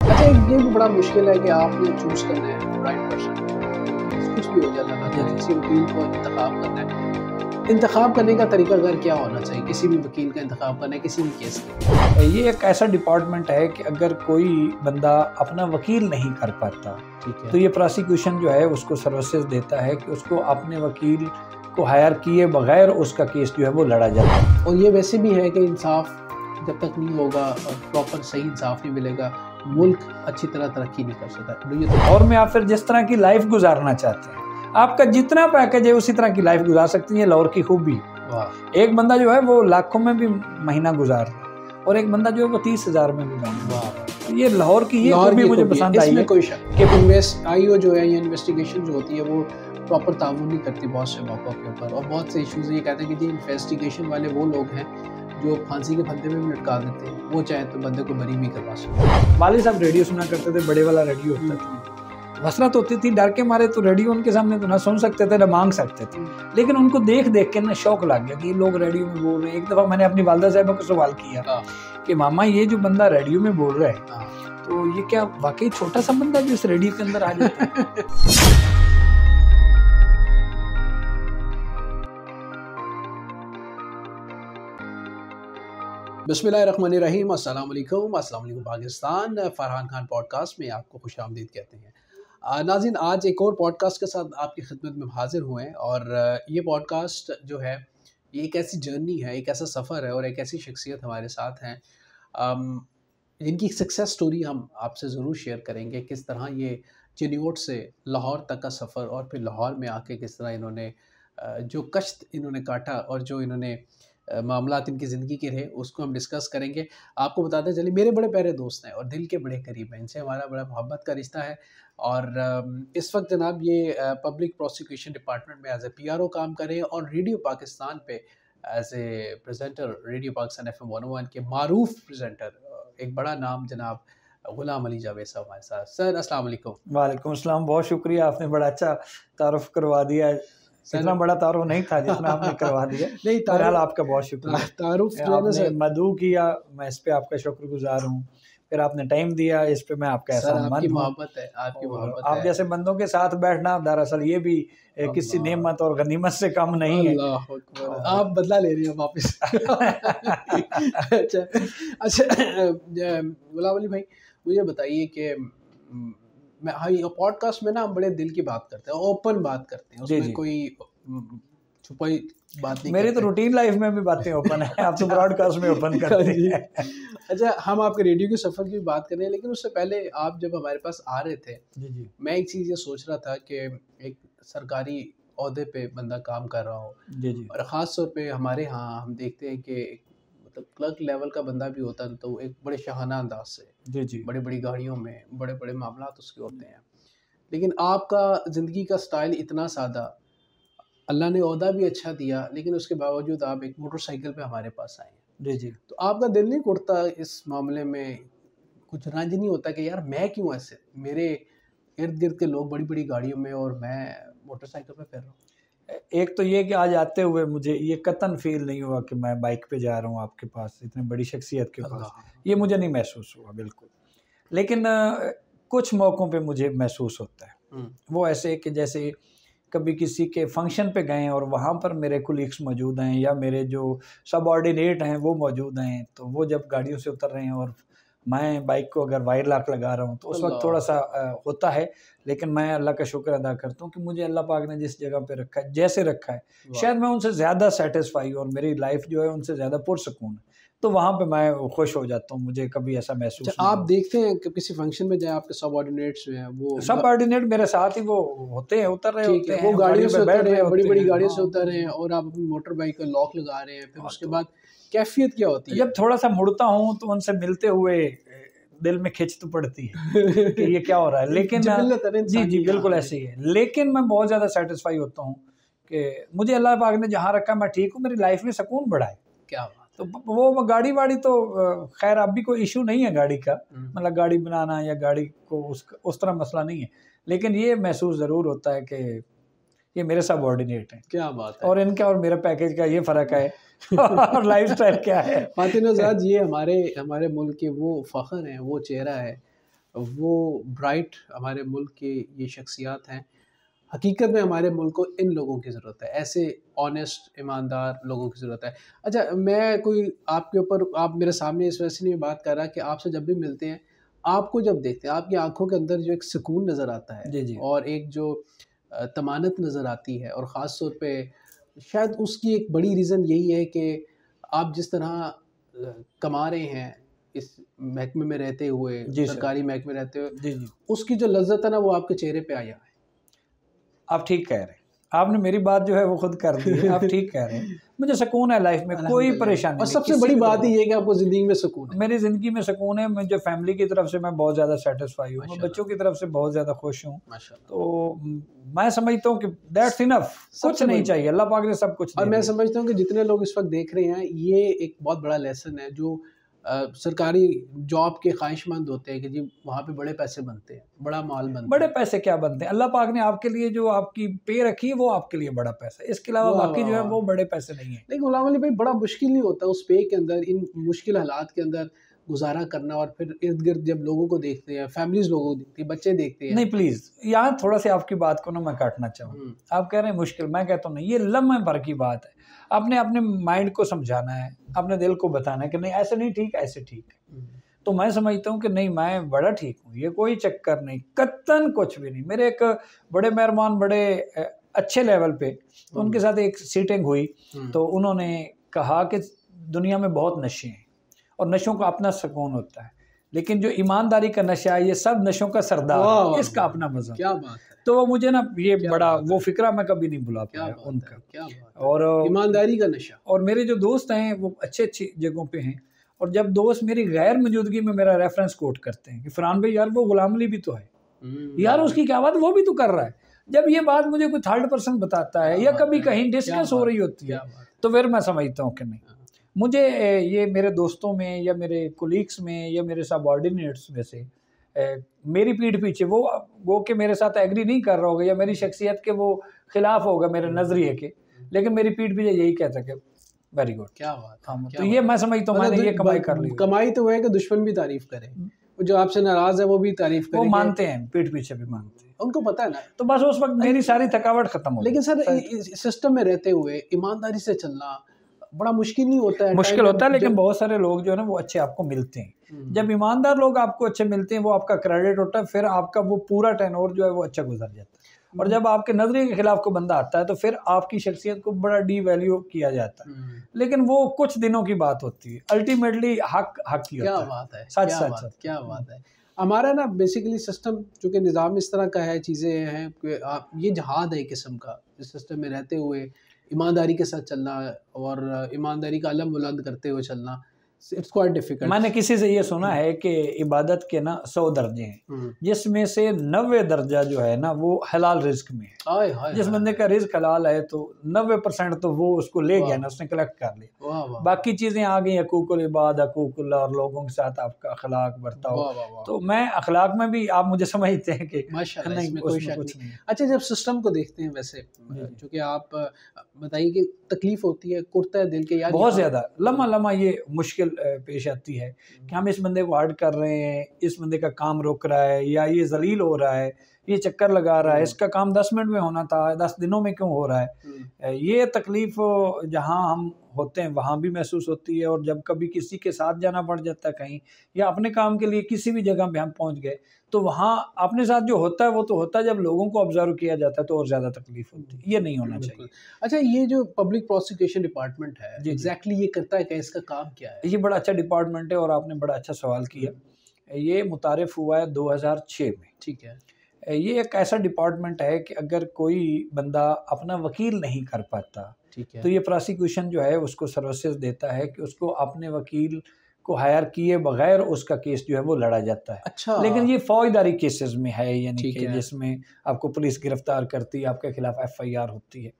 अच्छा, ये भी बड़ा मुश्किल है कि आपने चूज करना है राइट पर्सन। कुछ भी हो जाए, अल्लाह ना करे, किसी वकील को इंतखाब करना है। इंतखाब करने का तरीकाकार क्या होना चाहिए? किसी भी वकील का इंतखाब करना है किसी भी केस में? ये एक ऐसा डिपार्टमेंट है कि अगर कोई बंदा अपना वकील नहीं कर पाता, ठीक है, तो ये प्रोसिक्यूशन जो है उसको सर्विसेज देता है कि उसको अपने वकील को हायर किए बगैर उसका केस जो है वो लड़ा जाता है। और ये वैसे भी है कि इंसाफ जब तक नहीं होगा और प्रॉपर सही इंसाफ नहीं मिलेगा, मुल्क अच्छी तरह तरक्की नहीं कर सकता। और में आप फिर जिस तरह की लाइफ गुजारना चाहते हैं, आपका जितना पैकेज है उसी तरह की लाइफ गुजार सकते हैं। ये लाहौर की खूबी। एक बंदा जो है वो लाखों में भी महीना गुजार रहा है और एक बंदा जो है वो 30,000 में भी महीना। ये लाहौर की ये खूबी मुझे पसंद आई है। कोई शक कि आईओ जो है, ये इन्वेस्टिगेशन जो होती है वो प्रॉपर ताउन नहीं करती बहुत से मौक़ों के ऊपर, और बहुत से इश्यूज ये कहते हैं कि जी इन्वेस्टिगेशन वाले वो लोग हैं जो फांसी के फंदे में भी लटका देते हैं, वो चाहे तो बंदे को बरी भी करवा सकते हैं। वालिद साहब रेडियो सुना करते थे, बड़े वाला रेडियो होता था, हसरत होती थी, डर के मारे तो रेडियो उनके सामने तो ना सुन सकते थे ना मांग सकते थे, लेकिन उनको देख देख के ना शौक लग गया कि ये लोग रेडियो में बोल रहे हैं। एक दफ़ा मैंने अपनी वालदा साहिबा को सवाल किया कि मामा ये जो बंदा रेडियो में बोल रहा है तो ये क्या वाकई छोटा सा बंदा जो इस रेडियो के अंदर आ जाता है? बिस्मिल्लाहिर्रहमानिर्रहीम, अस्सलाम वालेकुम पाकिस्तान। फरहान खान पॉडकास्ट में आपको खुशामदीद कहते हैं। नाज़रीन, आज एक और पॉडकास्ट के साथ आपकी खिदमत में हाजिर हुए हैं, और ये पॉडकास्ट जो है ये एक ऐसी जर्नी है, एक ऐसा सफ़र है और एक ऐसी शख्सियत हमारे साथ हैं जिनकी सक्सेस स्टोरी हम आपसे ज़रूर शेयर करेंगे। किस तरह ये चिन्योट से लाहौर तक का सफ़र, और फिर लाहौर में आके किस तरह इन्होंने जो कष्ट इन्होंने काटा और जो इन्होंने मामलात इनकी ज़िंदगी के रहे, उसको हम डिस्कस करेंगे। आपको बताते चलिए, मेरे बड़े प्यारे दोस्त हैं और दिल के बड़े करीब हैं, इनसे हमारा बड़ा मोहब्बत का रिश्ता है। और इस वक्त जनाब ये पब्लिक प्रोसिक्यूशन डिपार्टमेंट में एज ए PRO काम कर रहे हैं, और रेडियो पाकिस्तान पे as a presenter, radio Pakistan FM 101 के मारूफ प्रेजेंटर, एक बड़ा नाम जनाब गुलाम अली जावेद साहब हमारे साथ। सर अस्सलाम वालेकुम। वालेकुम अस्सलाम, बहुत शुक्रिया, आपने बड़ा अच्छा तारुफ करवा दिया। इतना बड़ा तारुफ नहीं था जितना आपने करवा दिया। नहीं, तारुफ आपका बहुत शुक्रिया। तारुफ आपने मदू किया, मैं इस पे आपका शुक्रगुजार हूँ। फिर आपने टाइम दिया, इस पे मैं आपका एहसान मंद हूँ। आपकी मोहब्बत है, आपकी मोहब्बत है। आप जैसे बंदों के साथ बैठना दरअसल ये भी किसी नेमत और गनीमत से कम नहीं है। अल्लाह अकबर, आप बदला ले रहे हैं वापस। अच्छा, गुलाम अली भाई, मुझे बताइए कि पॉडकास्ट में ना हम बड़े दिल की बात करते हैं, ओपन बात करते हैं, उसमें कोई छुपाई बात नहीं। मेरी तो रूटीन लाइफ में भी बातें ओपन है, आप तो ब्रॉडकास्ट में ओपन करते हैं। अच्छा, हम आपके रेडियो के सफ़र की बात कर रहे हैं, लेकिन उससे पहले आप जब हमारे पास आ रहे थे, मैं एक चीज़ ये सोच रहा था कि एक सरकारी ओहदे पे बंदा काम कर रहा हो, और ख़ास तौर पे हमारे यहाँ हम देखते हैं कि मतलब क्लर्क लेवल का बंदा भी होता है तो एक बड़े शाहाना अंदाज से बड़ी बड़ी गाड़ियों में बड़े बड़े मामला उसके होते हैं। लेकिन आपका ज़िंदगी का स्टाइल इतना सादा, अल्लाह ने ओहदा भी अच्छा दिया, लेकिन उसके बावजूद आप एक मोटरसाइकिल पे हमारे पास आए हैं। तो आपका दिल नहीं उठता इस मामले में, कुछ रंज नहीं होता कि यार मैं क्यों ऐसे, मेरे इर्द गिर्द के लोग बड़ी बड़ी गाड़ियों में और मैं मोटरसाइकिल पे फिर रहा हूँ? एक तो ये कि आज आते हुए मुझे ये कतन फील नहीं हुआ कि मैं बाइक पे जा रहा हूँ आपके पास, इतनी बड़ी शख्सियत के पास, ये मुझे नहीं महसूस हुआ बिल्कुल। लेकिन कुछ मौक़ों पे मुझे महसूस होता है, वो ऐसे कि जैसे कभी किसी के फंक्शन पे गए और वहाँ पर मेरे कुलीग्स मौजूद हैं या मेरे जो सबऑर्डिनेट हैं वो मौजूद हैं, तो वो जब गाड़ियों से उतर रहे हैं और मैं बाइक को अगर वायर लॉक लगा रहा हूँ तो उस वक्त थोड़ा सा होता है। लेकिन मैं अल्लाह का शुक्र अदा करता हूँ कि मुझे अल्लाह पाक ने जिस जगह पे रखा है, जैसे रखा है, शायद मैं उनसे ज़्यादा सेटिस्फाई और मेरी लाइफ जो है उनसे ज़्यादा पुरसकून है, तो वहाँ पे मैं खुश हो जाता हूँ। मुझे कभी ऐसा महसूस नहीं। आप देखते हैं कि किसी फंक्शन में जाए, आपके सबऑर्डिनेट्स जो हैं वो सबऑर्डिनेट मेरे साथ ही वो होते हैं, उतर रहे होते हैं, वो गाड़ियों से उतर रहे हैं, बड़ी बड़ी गाड़ियों से उतर रहे हैं और आप अपनी मोटर बाइक का लॉक लगा रहे हैं, फिर उसके बाद कैफियत क्या होती है? जब थोड़ा सा मुड़ता हूँ तो उनसे मिलते हुए दिल में खिंच तो पड़ती है कि ये क्या हो रहा है। लेकिन जी बिल्कुल ऐसे ही है। लेकिन मैं बहुत ज़्यादा सेटिस्फाई होता हूँ कि मुझे अल्लाह पाक ने जहाँ रखा मैं ठीक हूँ, मेरी लाइफ में सुकून बढ़ा है। क्या बात। तो वो गाड़ी वाड़ी तो खैर अब भी कोई इशू नहीं है गाड़ी का, मतलब गाड़ी बनाना या गाड़ी को उस तरह मसला नहीं है, लेकिन ये महसूस ज़रूर होता है कि ये मेरे सबऑर्डिनेट हैं। क्या बात है। और इनका और मेरे पैकेज का ये फ़र्क है और लाइफस्टाइल क्या है। फातिन आज़ाद, ये हमारे मुल्क के वो फ़ख्र हैं, वो चेहरा है, वो ब्राइट हमारे मुल्क के ये शख्सियात हैं। हकीकत में हमारे मुल्क को इन लोगों की ज़रूरत है, ऐसे ऑनेस्ट ईमानदार लोगों की ज़रूरत है। अच्छा, मैं कोई आपके ऊपर, आप मेरे सामने इस वजह से नहीं बात कर रहा कि आपसे जब भी मिलते हैं, आपको जब देखते हैं, आपकी आंखों के अंदर जो एक सुकून नज़र आता है जी जी। और एक जो तमानत नज़र आती है, और ख़ास तौर पे शायद उसकी एक बड़ी रीज़न यही है कि आप जिस तरह कमा रहे हैं इस महकमे में रहते हुए, जी सर। सरकारी महकमे में रहते हुए, जी जी। उसकी जो लज्जत है ना, वो आपके चेहरे पे आया है। आप ठीक कह रहे हैं, आपने मेरी बात जो है वो खुद कर दी है। आप ठीक कह रहे हैं, मुझे सुकून है लाइफ में, कोई परेशानी और नहीं। सबसे बड़ी बात ही ये है कि आपको ज़िंदगी में सुकून है। मेरी ज़िंदगी में सुकून है, मुझे फैमिली की तरफ से मैं बहुत ज़्यादा सेटिस्फाई हूँ, मैं माशाल्लाह। बच्चों की तरफ से बहुत ज़्यादा खुश हूँ। माशाल्लाह। तो मैं समझता हूँ कि दैट्स इनफ, कुछ सबसे नहीं बड़ी चाहिए, अल्लाह पाक ने सब कुछ और दे मैं दिया। समझता हूँ कि जितने लोग इस वक्त देख रहे हैं, ये एक बहुत बड़ा लेसन है। जो सरकारी जॉब के ख्वाहिशमंद होते हैं कि जी वहाँ पे बड़े पैसे बनते हैं, बड़ा माल बनता बड़े है। पैसे क्या बनते हैं, अल्लाह पाक ने आपके लिए जो आपकी पे रखी है वो आपके लिए बड़ा पैसा है, इसके अलावा वाह बाकी वाह जो है वाह। वो बड़े पैसे नहीं है। लेकिन गुलाम अली भाई, बड़ा मुश्किल नहीं होता उस पे के अंदर, इन मुश्किल हालात के अंदर गुजारा करना, और फिर इर्द गिर्द जब लोगों को देखते हैं, फैमिलीज लोगों को देखती है, बच्चे देखते हैं। नहीं प्लीज, यहाँ थोड़ा सा आपकी बात को ना मैं काटना चाहूँ। आप कह रहे हैं मुश्किल, मैं कहता हूँ नहीं, ये लम्हे भर की बात है। आपने अपने माइंड को समझाना है, अपने दिल को बताना है कि नहीं ऐसे नहीं ठीक, ऐसे ठीक है। तो मैं समझता हूँ कि नहीं, मैं बड़ा ठीक हूँ, ये कोई चक्कर नहीं, कत्तन कुछ भी नहीं। मेरे एक बड़े मेहरबान, बड़े अच्छे लेवल पे, तो उनके साथ एक सीटिंग हुई, तो उन्होंने कहा कि दुनिया में बहुत नशे हैं और नशों का अपना सुकून होता है, लेकिन जो ईमानदारी का नशा है ये सब नशों का सरदार है, इसका अपना मजा। क्या बात है। तो मुझे ना ये बड़ा वो फिक्रा मैं कभी नहीं भुला पाया उनका। क्या बात है। और ईमानदारी का नशा। और मेरे जो दोस्त हैं वो अच्छी अच्छी जगहों पे हैं, और जब दोस्त मेरी गैर मौजूदगी में मेरा रेफरेंस कोट करते हैं कि फरहान भाई यार वो गुलाम अली भी तो है, यार उसकी क्या बात, वो भी तो कर रहा है। जब ये बात मुझे कोई थर्ड पर्सन बताता है या कभी कहीं डिस्कस हो रही होती है, तो फिर मैं समझता हूँ कि नहीं, मुझे ये मेरे दोस्तों में या मेरे कोलीग्स में या मेरे सबऑर्डिनेट्स में से मेरी पीठ पीछे वो कि मेरे साथ एग्री नहीं कर रहा होगा या मेरी शख्सियत के वो खिलाफ होगा मेरे नजरिए के, लेकिन मेरी पीठ पीछे यही कहता है कि वेरी गुड। क्या बात। हाँ, तो ये मैं समझता हूँ मैंने ये कमाई कर ली। कमाई तो है कि दुश्मन भी तारीफ करे, जो आपसे नाराज है वो भी तारीफ करे, वो मानते हैं, पीठ पीछे भी मानते हैं, उनको पता है ना। तो बस उस वक्त मेरी सारी थकावट खत्म हो गई। लेकिन सर, सिस्टम में रहते हुए ईमानदारी से चलना बड़ा मुश्किल नहीं होता है? मुश्किल होता है, लेकिन बहुत सारे लोग जो है ना वो अच्छे आपको मिलते हैं। जब ईमानदार लोग आपको अच्छे मिलते हैं, वो आपका क्रेडिट होता है, फिर आपका वो पूरा टेनोर जो है वो अच्छा गुजर जाता है। और जब आपके नजरिए के खिलाफ कोई बंदा आता है तो फिर आपकी शख्सियत को बड़ा डी वैल्यू किया जाता है, लेकिन वो कुछ दिनों की बात होती है, अल्टीमेटली हक ही होता है। क्या बात है, सच सच सच। क्या बात है। हमारा ना बेसिकली सिस्टम, चूँकि निज़ाम इस तरह का है, चीज़ें हैं कि आप ये जहाद है एक किस्म का, इस सिस्टम में रहते हुए ईमानदारी के साथ चलना और ईमानदारी का अलम बुलंद करते हुए चलना, इट्स क्वाइट डिफिकल्ट। मैंने किसी से ये सुना है कि इबादत के ना 100 दर्जे हैं, जिसमें से 90 दर्जा जो है ना वो हलाल रिस्क में है। जिस बंदे का रिस्क हलाल है तो 90% तो वो उसको ले गया ना, उसने कलेक्ट कर लिया। बाकी चीज़ें आ गई हकूकुल इबाद, हकूकुल्लाह और लोगों के साथ आपका अखलाक बर्ताव। तो मैं अखलाक में भी आप मुझे समझते हैं कि नहीं, कुछ नहीं। अच्छा, जब सिस्टम को देखते हैं वैसे, चूँकि आप बताइए कि तकलीफ होती है, कुर्ता है दिल के यार, बहुत ज़्यादा लम्हा ये मुश्किल पेश आती है कि हम इस बंदे को हार्ड कर रहे हैं, इस बंदे का काम रोक रहा है, या ये जलील हो रहा है, ये चक्कर लगा रहा है, इसका काम 10 मिनट में होना था 10 दिनों में क्यों हो रहा है। ये तकलीफ जहाँ हम होते हैं वहाँ भी महसूस होती है, और जब कभी किसी के साथ जाना पड़ जाता है कहीं, या अपने काम के लिए किसी भी जगह पे हम पहुँच गए, तो वहाँ अपने साथ जो होता है वो तो होता है, जब लोगों को ऑब्जर्व किया जाता है तो और ज़्यादा तकलीफ होती है। ये नहीं होना चाहिए। अच्छा, ये जो पब्लिक प्रोसिक्यूशन डिपार्टमेंट है, एग्जैक्टली ये करता है क्या, इसका काम क्या है? ये बड़ा अच्छा डिपार्टमेंट है और आपने बड़ा अच्छा सवाल किया। ये मुतारिफ हुआ है 2006 में। ठीक है। ये एक ऐसा डिपार्टमेंट है कि अगर कोई बंदा अपना वकील नहीं कर पाता, ठीक है, तो ये प्रोसिक्यूशन जो है उसको सर्विसेज देता है कि उसको अपने वकील को हायर किए बगैर उसका केस जो है वो लड़ा जाता है। अच्छा। लेकिन ये फौजदारी केसेस में है, यानी कि जिसमें आपको पुलिस गिरफ्तार करती है, आपके खिलाफ FIR होती है।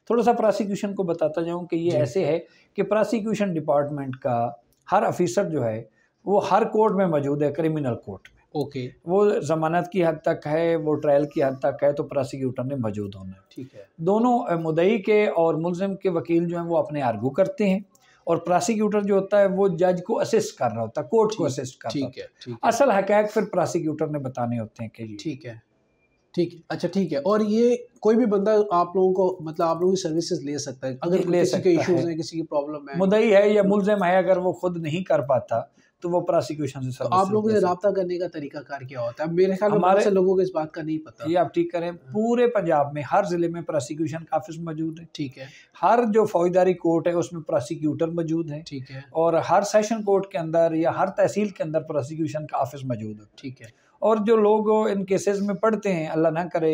थोड़ा सा प्रोसिक्यूशन को बताता जाऊँ कि ये ऐसे है कि प्रोसिक्यूशन डिपार्टमेंट का हर ऑफिसर जो है वो हर कोर्ट में मौजूद है, क्रिमिनल कोर्ट में। ओके। वो जमानत की हद तक है, वो ट्रायल की हद तक है, तो प्रोसिक्यूटर ने मौजूद होना है। ठीक है। दोनों मुद्दई के और मुल्ज़िम के वकील जो हैं वो अपने आर्गू करते हैं, और प्रोसिक्यूटर जो होता है वो जज को असिस्ट कर रहा होता है, कोर्ट को असिस्ट कर रहा होता है। ठीक है, असल हक़ाइक़ फिर प्रोसिक्यूटर ने बताने होते हैं कि ठीक है, ठीक है, अच्छा ठीक है। और ये कोई भी बंदा आप लोगों को मतलब आप लोगों की सर्विसेज ले सकता है अगर किसी के इश्यूज हैं, किसी की प्रॉब्लम है, मुद्दई है या मुल्ज़िम है, अगर वो खुद नहीं कर पाता तो वो प्रोसिक्यूशन से तो आप लोगों से रब्ता करने का तरीका कार क्या होता है? मेरे ख्याल में बहुत से लोगों को इस बात का नहीं पता। ये आप ठीक करें, पूरे पंजाब में हर ज़िले में प्रोसिक्यूशन का ऑफिस मौजूद है। ठीक है। हर जो फौजदारी कोर्ट है उसमें प्रोसिक्यूटर मौजूद है। ठीक है। और हर सेशन कोर्ट के अंदर या हर तहसील के अंदर प्रोसिक्यूशन का ऑफिस मौजूद है। ठीक है। और जो लोग इन केसेस में पढ़ते हैं, अल्लाह ना करे,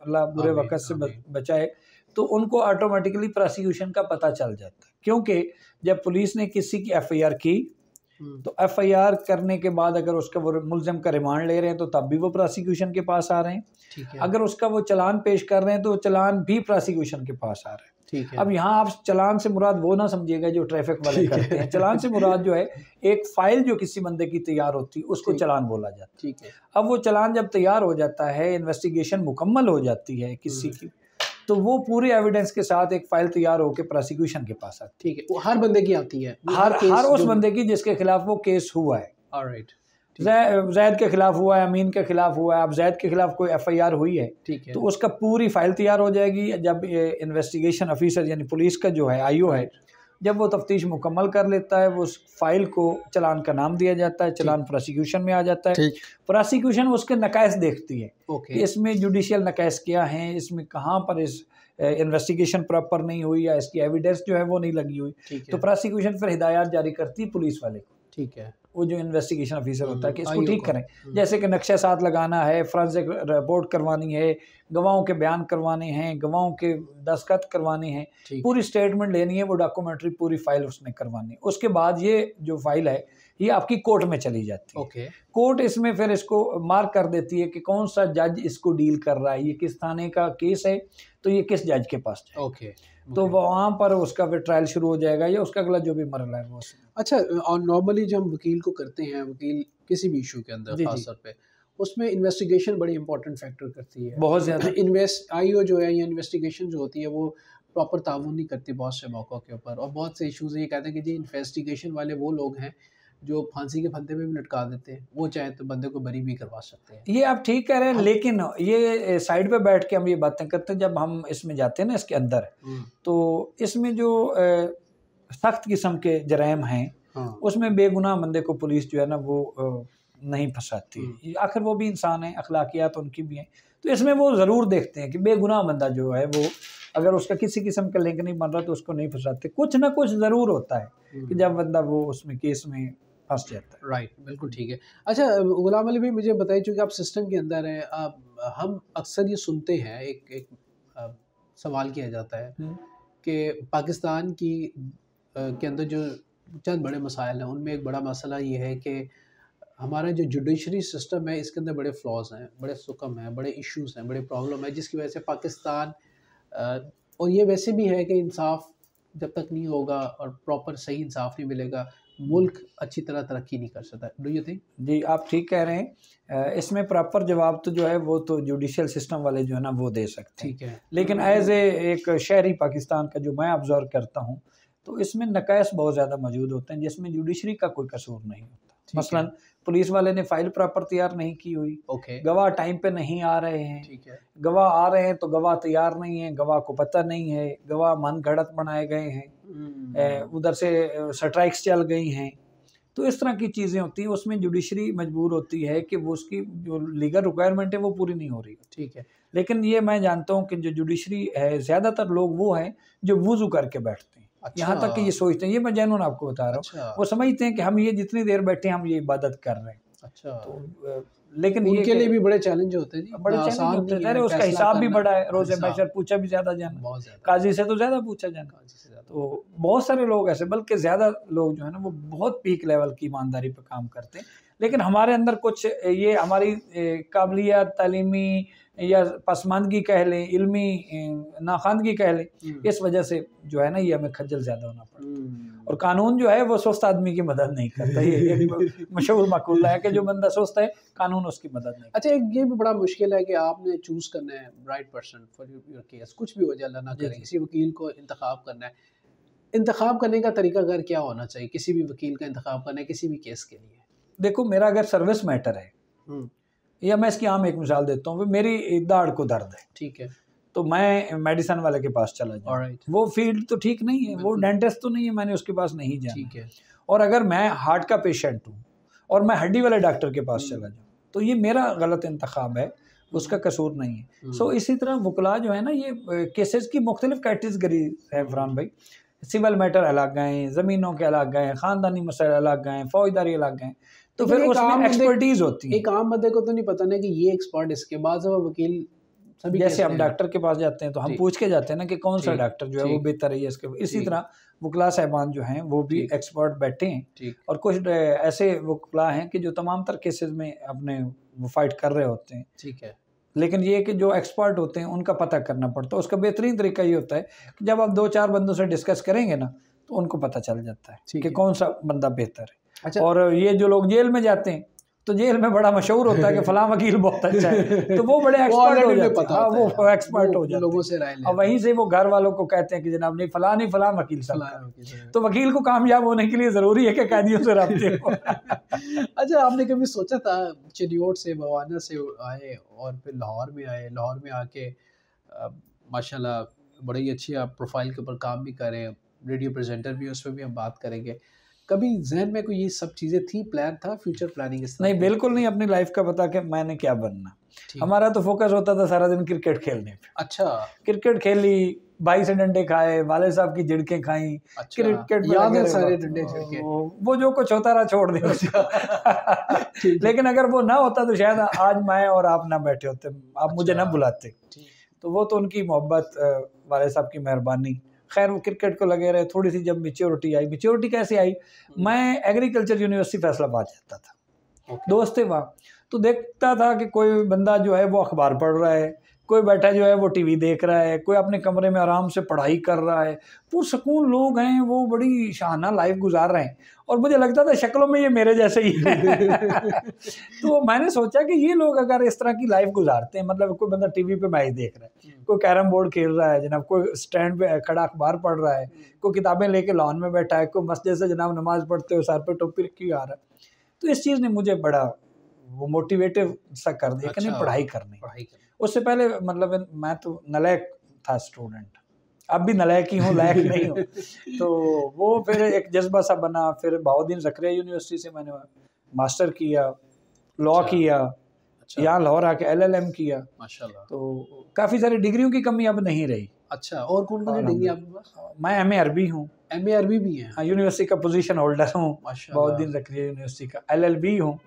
अल्लाह बुरे वक़्त से बचाए, तो उनको ऑटोमेटिकली प्रोसिक्यूशन का पता चल जाता है। क्योंकि जब पुलिस ने किसी की एफआईआर की तो एफआईआर करने के बाद अगर उसका वो मुल्ज़िम का रिमांड ले रहे हैं तो तब भी वो प्रोसिक्यूशन के पास आ रहे हैं। ठीक है। अगर उसका वो चालान पेश कर रहे हैं तो चालान भी प्रोसिक्यूशन के पास आ रहे हैं। ठीक है। अब यहाँ आप चालान से मुराद वो ना समझिएगा जो ट्रैफिक वाले करते हैं। चालान से मुराद जो है एक फाइल जो किसी बंदे की तैयार होती है उसको चालान बोला जाता है। ठीक है। अब वो चालान जब तैयार हो जाता है, इन्वेस्टिगेशन मुकम्मल हो जाती है किसी की, तो वो पूरे एविडेंस के साथ एक फाइल तैयार होकर प्रोसिक्यूशन के पास आती है। ठीक है, वो हर बंदे की आती है, हर उस बंदे की जिसके खिलाफ वो केस हुआ है। ऑलराइट। जैद के खिलाफ हुआ है, अमीन के खिलाफ हुआ है, अब जैद के खिलाफ कोई एफआईआर हुई है, ठीक है, तो उसका पूरी फाइल तैयार हो जाएगी। जब इन्वेस्टिगेशन ऑफिसर यानी पुलिस का जो है आईओ है, जब वो तफ्तीश मुकम्मल कर लेता है, वो उस फाइल को चालान का नाम दिया जाता है, चालान प्रोसिक्यूशन में आ जाता है। प्रोसिक्यूशन उसके नकाइस देखती है कि इसमें जुडिशियल नकाइस क्या हैं, इसमें कहाँ पर इस इन्वेस्टिगेशन प्रॉपर नहीं हुई या इसकी एविडेंस जो है वो नहीं लगी हुई, तो प्रोसिक्यूशन फिर हिदायत जारी करती है पुलिस वाले को। ठीक है, वो जो इन्वेस्टिगेशन ऑफिसर होता है कि इसको ठीक करें, जैसे कि नक्शा साथ लगाना है, फोरेंसिक रिपोर्ट करवानी है, गवाहों के बयान करवाने हैं, गवाहों के दस्तखत करवाने हैं, पूरी स्टेटमेंट लेनी है, वो डॉक्यूमेंट्री पूरी फाइल उसने करवानी है। उसके बाद ये जो फाइल है ये आपकी कोर्ट में चली जाती है। कोर्ट इसमें फिर इसको मार्क कर देती है कि कौन सा जज इसको डील कर रहा है, ये किस थाने का केस है, तो ये किस जज के पास जाए। तो वहाँ पर उसका फिर ट्रायल शुरू हो जाएगा या उसका अगला जो भी मरला है वो। अच्छा, और नॉर्मली जब हम वकील को करते हैं, वकील किसी भी इशू के अंदर खास तौर पे, उसमें इन्वेस्टिगेशन बड़ी इंपॉर्टेंट फैक्टर करती है बहुत ज़्यादा। आईओ जो है या इन्वेस्टिगेशन जो होती है वो प्रॉपर ताउन नहीं करती बहुत से मौक़ों के ऊपर, और बहुत से इशूज़ ये कहते हैं कि जी इन्वेस्टिगेशन वाले वो लोग हैं जो फांसी के फंदे में भी लटका देते हैं, वो चाहे तो बंदे को बरी भी करवा सकते हैं। ये आप ठीक कह रहे हैं, लेकिन ये साइड पे बैठ के हम ये बातें करते हैं, जब हम इसमें जाते हैं ना इसके अंदर, तो इसमें जो सख्त किस्म के जराइम हैं, उसमें बेगुनाह बंदे को पुलिस जो है ना वो नहीं फंसाती। आखिर वो भी इंसान है, अखलाकियात उनकी भी हैं, तो इसमें वो ज़रूर देखते हैं कि बेगुनाह बंदा जो है वो अगर उसका किसी किस्म का लिंक नहीं बन रहा तो उसको नहीं फंसाते। कुछ ना कुछ ज़रूर होता है कि जब बंदा वो उसमें केस में फंस जाता है। राइट, बिल्कुल ठीक है। अच्छा गुलाम अली भाई, मुझे बताइए, चूँकि आप सिस्टम के अंदर हैं, हम अक्सर ये सुनते हैं, एक सवाल किया जाता है कि पाकिस्तान की के अंदर जो चंद बड़े मसाइल हैं, उनमें एक बड़ा मसला ये है कि हमारा जो जुडिशरी सिस्टम है इसके अंदर बड़े फ्लॉज हैं, बड़े सुकम हैं, बड़े इश्यूज़ हैं, बड़े प्रॉब्लम है, जिसकी वजह से पाकिस्तान और ये वैसे भी है कि इंसाफ जब तक नहीं होगा और प्रॉपर सही इंसाफ नहीं मिलेगा, मुल्क अच्छी तरह तरक्की नहीं कर सकता। Do you think? जी, आप ठीक कह रहे हैं। इसमें प्रॉपर जवाब तो जो है वो तो जुडिशियल सिस्टम वाले जो है ना वो दे सकते हैं। ठीक है, लेकिन एज एक शहरी पाकिस्तान का जो मैं ऑब्जर्व करता हूँ, तो इसमें नकाइस बहुत ज़्यादा मौजूद होते हैं जिसमें जुडिशरी का कोई कसूर नहीं होता। मसलन पुलिस वाले ने फाइल प्रॉपर तैयार नहीं की हुई, गवाह टाइम पे नहीं आ रहे हैं, गवाह आ रहे हैं तो गवाह तैयार नहीं है, गवाह को पता नहीं है, गवाह मन घड़त बनाए गए हैं, उधर से स्ट्राइक्स चल गई हैं, तो इस तरह की चीज़ें होती हैं। उसमें जुडिशरी मजबूर होती है कि वो उसकी जो लीगल रिक्वायरमेंट है वो पूरी नहीं हो रही। ठीक है, लेकिन ये मैं जानता हूँ कि जो जुडिशरी है ज़्यादातर लोग वो हैं जो वुज़ू करके बैठते हैं। अच्छा। यहाँ तक कि ये सोचते हैं, ये मैं जेन्युइन आपको बता रहा हूँ। अच्छा। वो समझते हैं कि हम ये जितनी देर बैठे हम ये इबादत कर रहे हैं। अच्छा। तो लेकिन उनके लिए भी बड़े चैलेंज होते हैं, बड़े चैलेंज होते हैं। उसका हिसाब भी बड़ा है, रोज़े महशर पूछा भी ज़्यादा जाना, काजी से तो ज़्यादा पूछा जाना। तो बहुत सारे लोग ऐसे, बल्कि ज़्यादा लोग जो है ना वो बहुत पीक लेवल की ईमानदारी पर काम करते हैं। लेकिन हमारे अंदर कुछ ये हमारी काबिलियत, तालीमी या पसमानदगी कह लें, इल्मी नाखानगी कह लें, इस वजह से जो है ना ये हमें खज्जल ज़्यादा होना पड़ता है। और कानून जो है वो सुस्त आदमी की मदद नहीं करता। ये एक मशहूर मक़ूला है कि जो बंदा सुस्त है कानून उसकी मदद नहीं। अच्छा, एक ये भी बड़ा मुश्किल है कि आपने चूज़ करना है right person for your case, कुछ भी हो जाए, अल्लाह ना करे, किसी वकील को इंतखाब करना है। इंतखाब करने का तरीकाकार क्या होना चाहिए किसी भी वकील का इंतखाब करना है किसी भी केस के लिए? देखो, मेरा अगर सर्विस मैटर है, या मैं इसकी आम एक मिसाल देता हूँ, मेरी दाढ़ को दर्द है, ठीक है, तो मैं मेडिसन वाले के पास चला जाऊँ, वो फील्ड तो ठीक नहीं है, वो डेंटिस्ट तो नहीं है, मैंने उसके पास नहीं जाना। ठीक है। और अगर मैं हार्ट का पेशेंट हूँ और मैं हड्डी वाले डॉक्टर के पास चला जाऊँ, तो ये मेरा गलत इंतखाब है, उसका कसूर नहीं है। सो इसी तरह वकला जो है ना, ये केसेस की मुख्तलिफ कैटेगरी है फरहान भाई। सिविल मैटर अलग गए, ज़मीनों के अलग गए, ख़ानदानी मसले अलग गए, फौजदारी अलग गए, तो फिर उसमें एक्सपर्टीज होती है। एक आम बंदे को तो नहीं पता ना कि ये एक्सपर्ट इसके बाद वकील सभी, जैसे हम डॉक्टर के पास जाते हैं तो हम पूछ के जाते हैं ना कि कौन सा डॉक्टर जो है वो बेहतर है इसके। इसी तरह वकला साहबान जो हैं वो भी एक्सपर्ट बैठे हैं, और कुछ ऐसे वकला हैं कि जो तमाम तर केसेस में अपने वो फाइट कर रहे होते हैं। ठीक है। लेकिन ये कि जो एक्सपर्ट होते हैं उनका पता करना पड़ता है। उसका बेहतरीन तरीका ये होता है कि जब आप 2-4 बंदों से डिस्कस करेंगे ना, तो उनको पता चल जाता है कि कौन सा बंदा बेहतर है। अच्छा। और ये जो लोग जेल में जाते हैं, तो जेल में बड़ा मशहूर होता है कि फलां वकील बहुत अच्छा है, तो वो बड़े एक्सपर्ट हो जाते हैं। हाँ, वो एक्सपर्ट हो जाते हैं, लोगों से राय लेते हैं। और वहीं से वो घर वालों को कहते हैं कि जनाब नहीं फलां वकील साहब। तो वकील को कामयाब होने के लिए ज़रूरी है कि कैदियों से रब्ते हो। अच्छा, आपने कभी सोचा था चिड़ियोट से बवाना से आए और फिर लाहौर में आए, लाहौर में आके माशाल्लाह बड़ी अच्छी आप प्रोफाइल के ऊपर काम भी कर रहे हैं, रेडियो प्रेजेंटर भी, उस पर भी हम बात करेंगे। कभी जहन में कोई ये सब चीज़ें थी, प्लान था, फ्यूचर प्लानिंग इस तरह? नहीं, बिल्कुल नहीं। अपनी लाइफ का पता कि मैंने क्या बनना, हमारा तो फोकस होता था सारा दिन क्रिकेट खेलने पे। अच्छा। क्रिकेट खेली, भाई से डंडे खाए, वाले साहब की झिड़कें खाई। अच्छा। क्रिकेट याद है सारे डंडे झिड़के? वो जो कुछ होता रहा छोड़ दिया। लेकिन अगर वो ना होता तो शायद आज मैं और आप ना बैठे होते, आप मुझे ना बुलाते। तो वो तो उनकी मोहब्बत, वाले साहब की मेहरबानी। खैर वो क्रिकेट को लगे रहे। थोड़ी सी जब मैच्योरिटी आई, मैच्योरिटी कैसे आई, मैं एग्रीकल्चर यूनिवर्सिटी फैसलाबाद जाता था, दोस्त थे वहाँ, तो देखता था कि कोई बंदा जो है वो अखबार पढ़ रहा है, कोई बैठा जो है वो टीवी देख रहा है, कोई अपने कमरे में आराम से पढ़ाई कर रहा है, पुरसकून लोग हैं, वो बड़ी शाहाना लाइफ गुजार रहे हैं, और मुझे लगता था शक्लों में ये मेरे जैसे ही है। तो मैंने सोचा कि ये लोग अगर इस तरह की लाइफ गुजारते हैं, मतलब कोई बंदा टीवी पे मैच देख रहा है, कोई कैरम बोर्ड खेल रहा है जनाब, कोई स्टैंड पे खड़ा अखबार पढ़ रहा है, कोई किताबें लेके लॉन में बैठा है, कोई मस्जिद से जनाब नमाज पढ़ते हो सर पे टोपी रखी आ रहा है, तो इस चीज़ ने मुझे बड़ा वो मोटिवेटिव सा कर दिया कि नहीं पढ़ाई करनी। उससे पहले मतलब मैं तो नलायक था स्टूडेंट, अब भी नलायक ही हूँ, लायक नहीं हूँ। तो वो फिर एक जज्बा सा बना। फिर बहाउद्दीन ज़करिया यूनिवर्सिटी से मैंने मास्टर किया, लॉ किया, यहाँ लाहौर आके LLM किया माशाल्लाह। तो काफ़ी सारी डिग्रियों की कमी अब नहीं रही। अच्छा, और कौन कौन सी डिग्री आपके पास? मैं MA अरबी हूँ। MA अरबी भी है? हाँ, यूनिवर्सिटी का पोजीशन होल्डर हूँ बहाउद्दीन ज़करिया यूनिवर्सिटी का। LLB हूँ,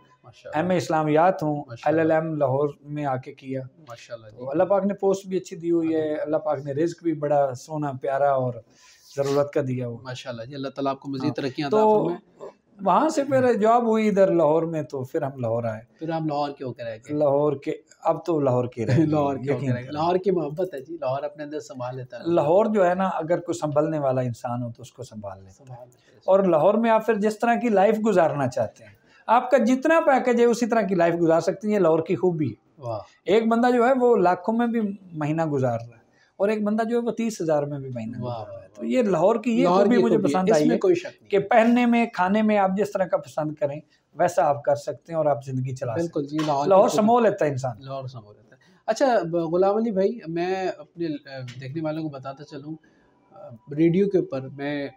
MA इस्लामियात हूँ, LLM लाहौर में आके किया माशाल्लाह। तो अल्लाह पाक ने पोस्ट भी अच्छी दी हुई है, अल्लाह पाक ने रिज़्क भी बड़ा सोना प्यारा और ज़रूरत का दिया हुआ माशाल्लाह जी। अल्लाह ताला आपको मज़ीद तरक्कियां अता फरमाए। वहाँ से फिर जॉब हुई इधर लाहौर में, तो फिर हम लाहौर आए। फिर आप लाहौर क्यों रह? लाहौर के अब तो लाहौर के रहे। लाहौर क्यों रह? लाहौर की मोहब्बत है जी, लाहौर अपने अंदर संभाल लेता है। लाहौर जो है ना, अगर कोई संभलने वाला इंसान हो तो उसको संभाल लेता है। और लाहौर में आप फिर जिस तरह की लाइफ गुजारना चाहते हैं, आपका जितना पैकेज है उसी तरह की लाइफ गुजार सकते हैं। ये लाहौर की खूबी है। एक बंदा जो है वो लाखों में भी महीना गुजार रहा है, और एक बंदा जो है वो 30,000 में भी महीना गुजार रहा है। तो ये लाहौर की ये खूबी मुझे पसंद आई है कि पहनने में, खाने में आप जिस तरह का पसंद करें वैसा आप कर सकते हैं और आप जिंदगी चला सकते हैं। बिल्कुल, लाहौर समो लेता है इंसान, लाहौर समो लेता है। अच्छा गुलाम अली भाई, मैं अपने देखने वालों को बताता चलूँ, रेडियो के ऊपर मैं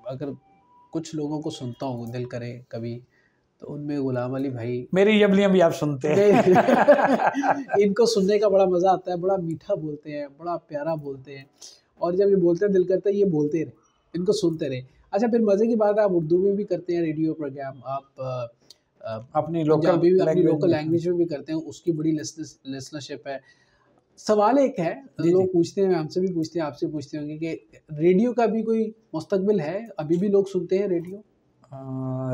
अगर कुछ लोगों को सुनता हूँ, दिल करे कभी, तो उनमें गुलाम अली भाई, मेरी जबलियाँ भी आप सुनते हैं। इनको सुनने का बड़ा मज़ा आता है। बड़ा मीठा बोलते हैं, बड़ा प्यारा बोलते हैं, और जब ये बोलते हैं दिल करता है ये बोलते रहे, इनको सुनते रहे। अच्छा, फिर मज़े की बात है, आप उर्दू में भी करते हैं रेडियो प्रोग्राम, आप अपनी लोकल लैंग्वेज में भी करते हैं, उसकी बड़ी लिसनरशिप है। सवाल एक है, लोग पूछते हैं, हमसे भी पूछते हैं, आपसे पूछते होंगे कि रेडियो का भी कोई मुस्तकबिल है? अभी भी लोग सुनते हैं रेडियो?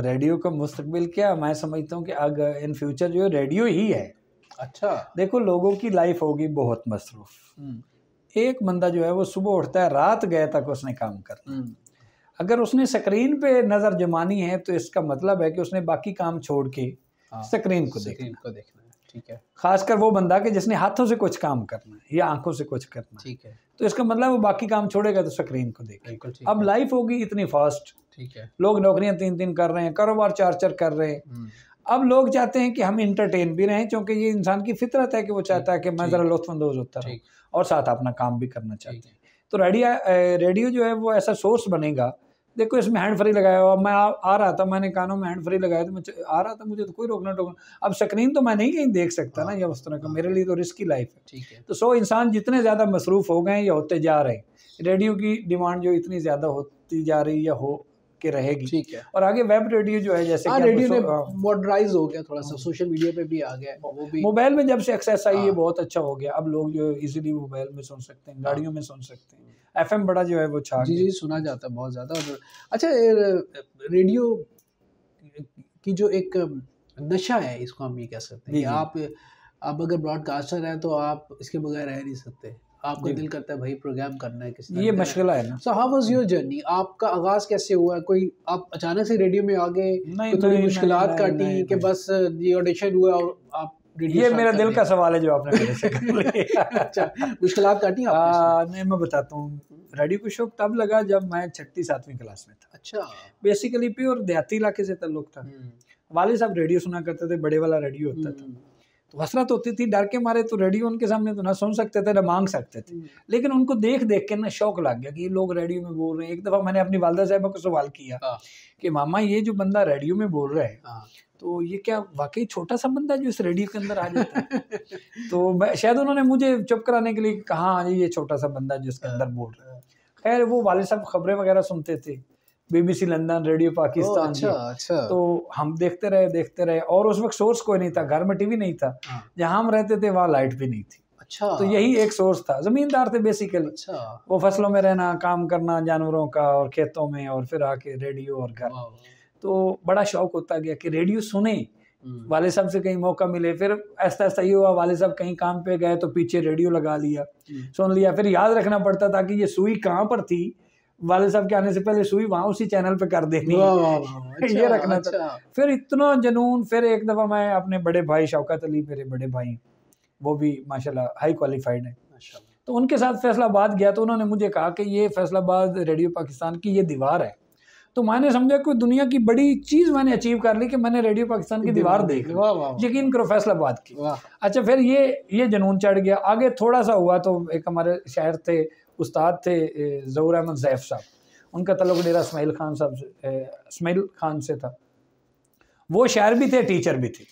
रेडियो का मुस्तकबिल क्या, मैं समझता हूँ कि अगर इन फ्यूचर जो है रेडियो ही है। अच्छा, देखो लोगों की लाइफ होगी बहुत मसरूफ। एक बंदा जो है वो सुबह उठता है, रात गए तक उसने काम करना। अगर उसने स्क्रीन पे नज़र जमानी है तो इसका मतलब है कि उसने बाकी काम छोड़ के स्क्रीन को देखना है। ठीक है, खासकर वो बंदा कि जिसने हाथों से कुछ काम करना है या आंखों से कुछ करना है, ठीक है, तो इसका मतलब वो बाकी काम छोड़ेगा तो स्क्रीन को देखेगा। बिल्कुल ठीक अब है, लाइफ होगी इतनी फास्ट, ठीक है, लोग नौकरियां 3-3 कर रहे हैं, कारोबार 4-4 कर रहे हैं। हम्म, अब लोग चाहते हैं कि हम इंटरटेन भी रहें, क्योंकि ये इंसान की फितरत है कि वो चाहता है कि मैं ठीक, ज़रा लुत्फ़अंदोज़ होता रहूं ठीक, और साथ अपना काम भी करना चाहते ठीक हैं। है, तो रेडियो जो है वो ऐसा सोर्स बनेगा। देखो इसमें हैंड फ्री लगाया हुआ, मैं आ रहा था, मैंने कानों में हैंड फ्री लगाया तो मैं आ रहा था, मुझे तो कोई रोकना टोकना। अब स्क्रीन तो मैं नहीं कहीं देख सकता ना, हाँ, या उस तरह का हाँ, मेरे लिए तो रिस्की लाइफ है। ठीक है, तो सो इंसान जितने ज़्यादा मसरूफ़ हो गए या होते जा रहे हैं, रेडियो की डिमांड जो इतनी ज़्यादा होती जा रही या हो के रहेगी। ठीक है। और आगे वेब रेडियो जो है, जैसे हाँ, कि रेडियो ने मॉडर्नाइज हो गया थोड़ा सा, हाँ। सोशल मीडिया पे भी आ गया है, वो भी। मोबाइल में जब से एक्सेस आई है हाँ, बहुत अच्छा हो गया। अब लोग जो इजीली मोबाइल में सुन सकते हैं, हाँ, गाड़ियों में सुन सकते हैं। एफएम बड़ा जो है वो छा जी, गया। जी, सुना जाता है बहुत ज़्यादा। और अच्छा, रेडियो की जो एक नशा है, इसको हम ये कह सकते हैं जी कि जी आप अगर ब्रॉडकास्टर हैं तो आप इसके बगैर रह नहीं सकते। आपका जी, दिल करता है भाई प्रोग्राम करना है, किसी ना ये दिन है। मशगला है ना। So how was your journey? आपका आगाज़ कैसे हुआ? कोई आप अचानक से रेडियो में आ गए, नहीं कोई थोड़ी नहीं नहीं मुश्किलात नहीं काटी नहीं कि नहीं, बस ये ऑडिशन हुआ और आप रेडियो ये स्टार्ट मेरा कर दिल दिया? का सवाल है जो आपने मेरे से कर लिया। अच्छा, मुश्किलात काटी आपने इसमें? नहीं, मैं बताता हूँ। रेडियो को शौक तब लगा जब मैं 6ठी-7वीं क्लास में था। अच्छा। बेसिकली प्योर देहाती इलाके से ताल्लुक था। हुँ, वाले साहब रेडियो सुना करते थे, बड़े वाला रेडियो होता था। हुँ, तो हसरत होती थी, डर के मारे तो रेडियो उनके सामने तो ना सुन सकते थे ना मांग सकते थे। हुँ, लेकिन उनको देख देख के ना शौक लग गया कि ये लोग रेडियो में बोल रहे हैं। एक दफ़ा मैंने अपनी वालदा साहिबा को सवाल किया हाँ, कि मामा ये जो बंदा रेडियो में बोल रहा है, हाँ। तो ये क्या वाकई छोटा सा बंदा जो इस रेडियो के अंदर आ जाता है? तो मैं शायद उन्होंने मुझे चुप कराने के लिए कहा, हाँ ये छोटा सा बंदा जो इसके अंदर बोल रहा है। खैर वो वाले साहब खबरें वगैरह सुनते थे, BBC लंदन, रेडियो ओह! पाकिस्तान अच्छा, ये। अच्छा। तो हम देखते रहे और उस वक्त सोर्स कोई नहीं था, घर में टीवी नहीं था। हाँ, जहाँ हम रहते थे वहाँ लाइट भी नहीं थी। अच्छा, तो यही एक सोर्स था। ज़मींदार थे बेसिकली। अच्छा। वो फसलों में रहना, काम करना जानवरों का और खेतों में, और फिर आके रेडियो और घर। वाह, वाह! तो बड़ा शौक होता गया कि रेडियो सुने। हुँ, वाले साहब से कहीं मौका मिले, फिर ऐसा ये हुआ, वाले साहब कहीं काम पे गए तो पीछे रेडियो लगा लिया, हुँ। सुन लिया। फिर याद रखना पड़ता था कि ये सुई कहाँ पर थी, वाले साहब के आने से पहले सुई वहाँ उसी चैनल पे कर देनी वाह, है। वाह, वाह! अच्छा, ये रखना था। अच्छा। फिर इतना जुनून। फिर एक दफ़ा मैं अपने बड़े भाई शौकत अली, मेरे बड़े भाई, वो भी माशाल्लाह हाई क्वालिफाइड है, माशाल्लाह। तो उनके साथ फैसलाबाद गया। तो उन्होंने मुझे कहा कि ये फैसलाबाद रेडियो पाकिस्तान की ये दीवार है। तो मैंने समझा कोई दुनिया की बड़ी चीज़ मैंने अचीव कर ली कि मैंने रेडियो पाकिस्तान की दीवार देख ली। वाह, वाह, वाह! यकीन करो फैसलाबाद की। वाह! अच्छा, फिर ये जुनून चढ़ गया। आगे थोड़ा सा हुआ तो एक हमारे शायर थे, उस्ताद थे ज़हूर अहमद ज़ैफ साहब, उनका तल्लुक डेरा इस्माइल खान साहब से, इस्माइल खान से था। वो शायर भी थे, टीचर भी थे।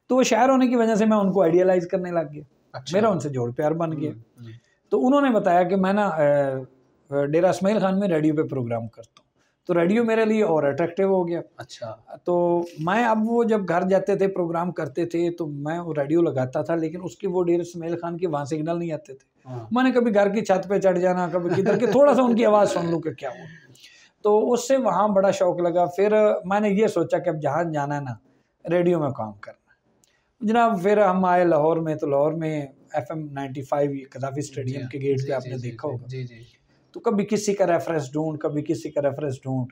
तो वो शायर होने की वजह से मैं उनको आइडियलाइज करने लग गया। अच्छा। मेरा उनसे जोड़ प्यार बन गया। हुँ। तो उन्होंने बताया कि मैं ना डेरा इस्माइल खान में रेडियो पे प्रोग्राम करता हूँ। तो रेडियो मेरे लिए और अट्रैक्टिव हो गया। अच्छा। तो मैं अब वो जब घर जाते थे प्रोग्राम करते थे तो मैं वो रेडियो लगाता था, लेकिन उसके वो डेरा इस्माइल खान के वहाँ सिग्नल नहीं आते थे। हाँ। मैंने कभी घर की छत पे चढ़ जाना, कभी किधर के थोड़ा सा उनकी आवाज़ सुन लूँ कि क्या हुआ। तो उससे वहाँ बड़ा शौक लगा। फिर मैंने ये सोचा कि अब जहाँ जाना है ना, रेडियो में काम करना है जनाब। फिर हम आए लाहौर में, तो लाहौर में FM 95 कदाफी स्टेडियम के गेट पे आपने देखा होगा। जी, जी। तो कभी किसी का रेफरेंस ढूंढ, कभी किसी का रेफरेंस ढूंढ।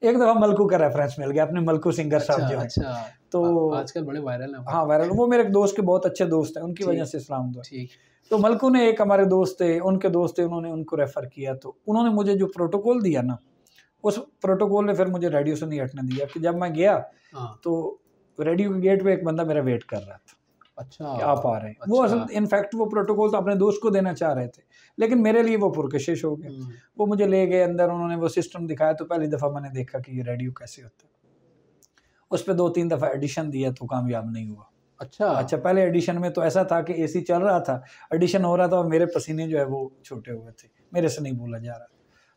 एक दफ़ा मलकू का रेफरेंस मिल गया, अपने मलकू सिंगर साहब जो है। अच्छा। तो आजकल बड़े वायरल हैं। हाँ वायरल, वो मेरे एक दोस्त के बहुत अच्छे दोस्त हैं, उनकी वजह से इस्लाम हुआ। ठीक। तो मलकू ने, एक हमारे दोस्त थे, उनके दोस्त थे, उन्होंने उनको रेफ़र किया। तो उन्होंने मुझे जो प्रोटोकॉल दिया ना, उस प्रोटोकॉल ने फिर मुझे रेडियो से नहीं हटने दिया। कि जब मैं गया तो रेडियो के गेट पे एक बंदा मेरा वेट कर रहा था। अच्छा। कि आप आ रहे हैं। वो असल इनफैक्ट वो प्रोटोकॉल तो अपने दोस्त को देना चाह रहे थे, लेकिन मेरे लिए वो पुरकशिश हो गया। वो मुझे ले गए अंदर, उन्होंने वो सिस्टम दिखाया। तो पहली दफ़ा मैंने देखा कि ये रेडियो कैसे होता है। उस पर 2-3 दफ़ा एडिशन दिया तो कामयाब नहीं हुआ। अच्छा, पहले एडिशन में तो ऐसा था कि AC चल रहा था, एडिशन हो रहा था और मेरे पसीने जो है वो छूटे हुए थे, मेरे से नहीं बोला जा रहा।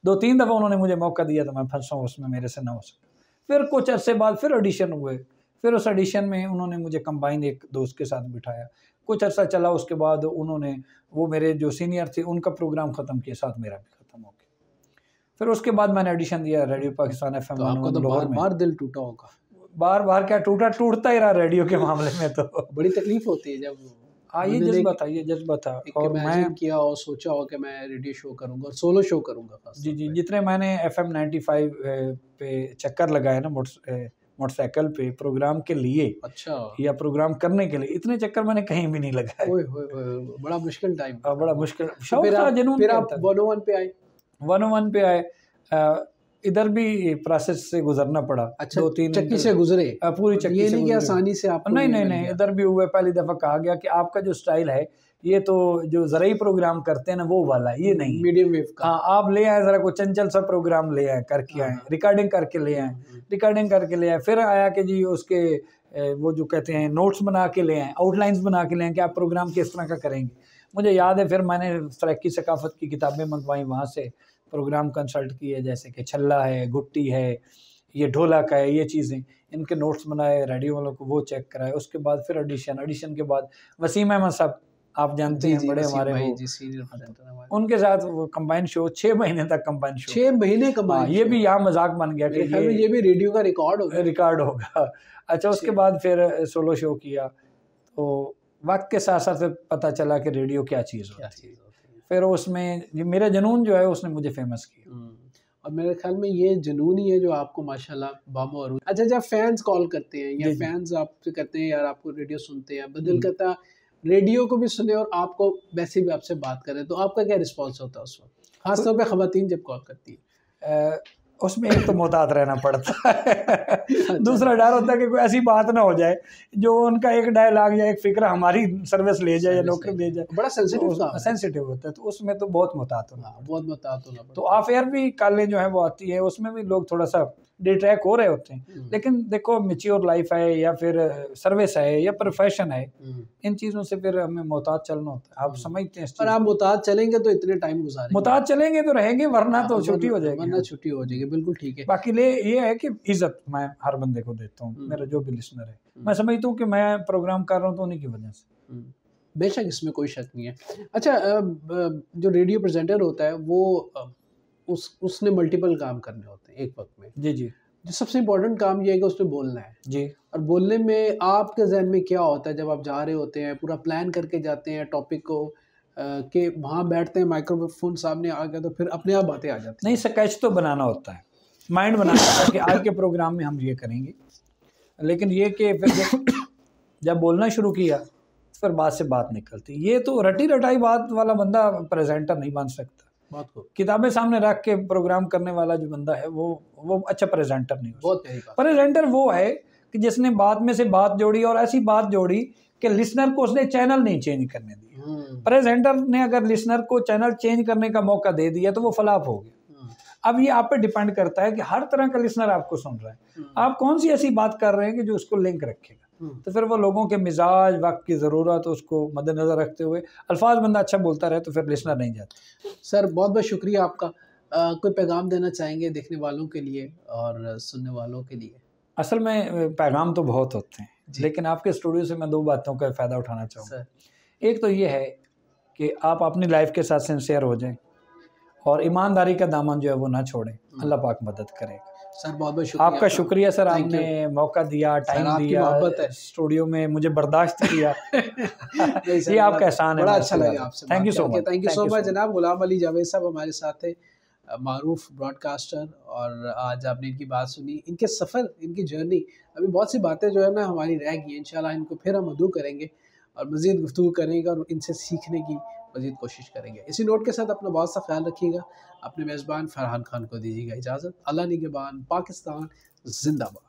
2-3 दफ़ा उन्होंने मुझे मौका दिया तो मैं फंसा उसमें, मेरे से ना हो सका। फिर कुछ अरसे बाद फिर एडिशन हुए। फिर उस एडिशन में उन्होंने मुझे कंबाइन एक दोस्त के साथ बिठाया। कुछ अर्सा चला, उसके बाद उन्होंने, वो मेरे जो सीनियर थे, उनका प्रोग्राम ख़त्म किया, साथ मेरा भी ख़त्म हो गया। फिर उसके बाद मैंने एडिशन दिया रेडियो पाकिस्तान FM तो आपका तो बार-बार दिल टूटा होगा। बार-बार क्या टूटा, टूटता ही रहा रेडियो के मामले में। तो बड़ी तकलीफ होती है जब हाँ, ये जज्बा था। और मैं किया और सोचा हो कि मैं रेडियो शो करूँगा और सोलो शो करूँगा। जी, जितने मैंने FM 95 पे चक्कर लगाए ना मोटरसाइकिल पे प्रोग्राम के लिए, अच्छा, या प्रोग्राम करने के लिए, इतने चक्कर मैंने कहीं भी नहीं लगाए। ओए होए होए, बड़ा मुश्किल टाइम था। बड़ा मुश्किल, तो शौक फिर था, आप जुनून फिर आप कहता है। 101 पे आए? 101 पे आए, इधर भी प्रोसेस से गुजरना पड़ा। अच्छा, 2-3 चक्की से गुजरे? पूरी चक्की ये से नहीं कि गुजरे। आसानी से आपको नहीं ये नहीं मिल नहीं, गया? इधर भी हुआ, पहली दफ़ा कहा गया कि आपका जो स्टाइल है ये तो जो ज़राई प्रोग्राम करते हैं ना वो वाला है, ये नहीं है। मीडियम वेव का। हाँ, आप ले आए ज़रा कोई चंचल सा प्रोग्राम ले आए, करके आए, रिकॉर्डिंग करके ले आए, रिकॉर्डिंग करके ले आए, फिर आया कि जी उसके वो जो कहते हैं नोट्स बना के ले आए, आउटलाइंस बना के ले आए कि आप प्रोग्राम किस तरह का करेंगे। मुझे याद है फिर मैंने सराइकी सकाफत की किताबें मंगवाई, वहाँ से प्रोग्राम कंसल्ट किए, जैसे कि छल्ला है, गुट्टी है, ये ढोलक है, ये चीज़ें, इनके नोट्स बनाए, रेडियो वालों को वो चेक कराए। उसके बाद फिर ऑडिशन के बाद वसीम अहमद साहब आप जानते हैं, बड़े हमारे वो, उनके साथ वो कंबाइन शो 6 महीने तक कंबाइन शो, 6 महीने कंबाइन। ये भी यहाँ मजाक बन गया कि ये भी रेडियो का रिकॉर्ड होगा। अच्छा, उसके बाद फिर सोलो शो किया, तो वक्त के साथ साथ पता चला कि रेडियो क्या चीज़ होती है। फिर उसमें मेरा जुनून जो है उसने मुझे फेमस किया, और मेरे ख्याल में ये जुनून ही है जो आपको माशाल्लाह बामो। अच्छा, जब फैंस कॉल करते हैं या फैंस आपसे कहते हैं यार आपको रेडियो सुनते हैं, दिल करता रेडियो को भी सुने और आपको वैसे भी आपसे बात करें, तो आपका क्या रिस्पॉन्स होता है उस वक्त, खासतौर पे ख़वातीन जब कॉल करती है? उसमें एक तो मोहतात रहना पड़ता है, दूसरा डर होता है कि कोई ऐसी बात ना हो जाए जो उनका एक डायलॉग या एक फिक्र हमारी सर्विस ले जाए या नौकरी ले जाए। बड़ा सेंसिटिव होता है, तो उसमें तो बहुत मोहतात होना। तो ऑफ एयर भी कॉलें जो है वो आती है, उसमें भी लोग थोड़ा सा डिट्रैक हो रहे होते हैं, लेकिन देखो मैच्योर लाइफ है या फिर सर्विस है या प्रोफेशन है, इन चीज़ों से फिर हमें मोहतात चलना होता है। आप समझते हैं, पर आप मोहतात चलेंगे तो इतने टाइम गुजारेंगे, मोहतात चलेंगे तो रहेंगे, वरना तो छुट्टी हो जाएगी, वरना छुट्टी हो जाएगी। बिल्कुल ठीक है। बाकी ये है कि इज्जत मैं हर बंदे को देता हूँ, मेरा जो भी लिसनर है, मैं समझता हूँ कि मैं प्रोग्राम कर रहा हूँ तो उन्हीं की वजह से। बेशक, इसमें कोई शक नहीं है। अच्छा, जो रेडियो प्रेजेंटर होता है वो उसने मल्टीपल काम करने होते हैं एक वक्त में। जी जी। जो सबसे इम्पोर्टेंट काम ये है कि उसने बोलना है जी। और बोलने में आपके जहन में क्या होता है जब आप जा रहे होते हैं, पूरा प्लान करके जाते हैं टॉपिक को, कि वहाँ बैठते हैं, माइक्रोफोन सामने आ गया तो फिर अपने आप बातें आ जाती हैं? नहीं, स्केच तो बनाना होता है, माइंड बनाना होता है कि आज के प्रोग्राम में हम ये करेंगे, लेकिन ये कि फिर जब बोलना शुरू किया फिर बात से बात निकलती। ये तो रटी रटाई बात वाला बंदा प्रेजेंटर नहीं बन सकता। बात को किताबें सामने रख के प्रोग्राम करने वाला जो बंदा है वो अच्छा प्रेजेंटर नहीं हो बहुत सकता। प्रेजेंटर वो है कि जिसने बात में से बात जोड़ी और ऐसी बात जोड़ी कि लिसनर को उसने चैनल नहीं चेंज करने दिया। प्रेजेंटर ने अगर लिसनर को चैनल चेंज करने का मौका दे दिया तो वो फ्लॉप हो गया। अब ये आप पे डिपेंड करता है कि हर तरह का लिसनर आपको सुन रहा है, आप कौन सी ऐसी बात कर रहे हैं कि जो उसको लिंक रखेगा। तो फिर वो लोगों के मिजाज, वक्त की ज़रूरत, उसको मद्देनज़र रखते हुए अल्फाज बंदा अच्छा बोलता रहे तो फिर लिसनर नहीं जाता। सर बहुत बहुत शुक्रिया आपका। कोई पैगाम देना चाहेंगे देखने वालों के लिए और सुनने वालों के लिए? असल में पैगाम तो बहुत होते हैं, लेकिन आपके स्टूडियो से मैं 2 बातों का फ़ायदा उठाना चाहूँगा। एक तो ये है कि आप अपनी लाइफ के साथ सिंसियर हो जाएं और ईमानदारी का दामन जो है वो ना छोड़ें, अल्लाह पाक मदद करेगा। सर बहुत बहुत शुक्रिया। आपका शुक्रिया सर, आपने मौका दिया, टाइम दिया, स्टूडियो में मुझे बर्दाश्त किया। ये आपका एहसान है। बड़ा अच्छा लगा आपसे। Thank you so much. Thank you so much जनाब। गुलाम अली जावेद साहब हमारे साथ है, मारूफ ब्रॉडकास्टर, और आज आपने इनकी बात सुनी, इनके सफ़र, इनकी जर्नी। अभी बहुत सी बातें जो है ना हमारी रह गई, इंशाल्लाह इनको फिर हम मदू करेंगे और मज़ीद गुफ्तगू करेंगे और इनसे सीखने की मज़ीद कोशिश करेंगे। इसी नोट के साथ अपना बहुत सा ख्याल रखिएगा। अपने मेज़बान फरहान खान को दीजिएगा इजाज़त। अल्लाह निगहबान। पाकिस्तान जिंदाबाद।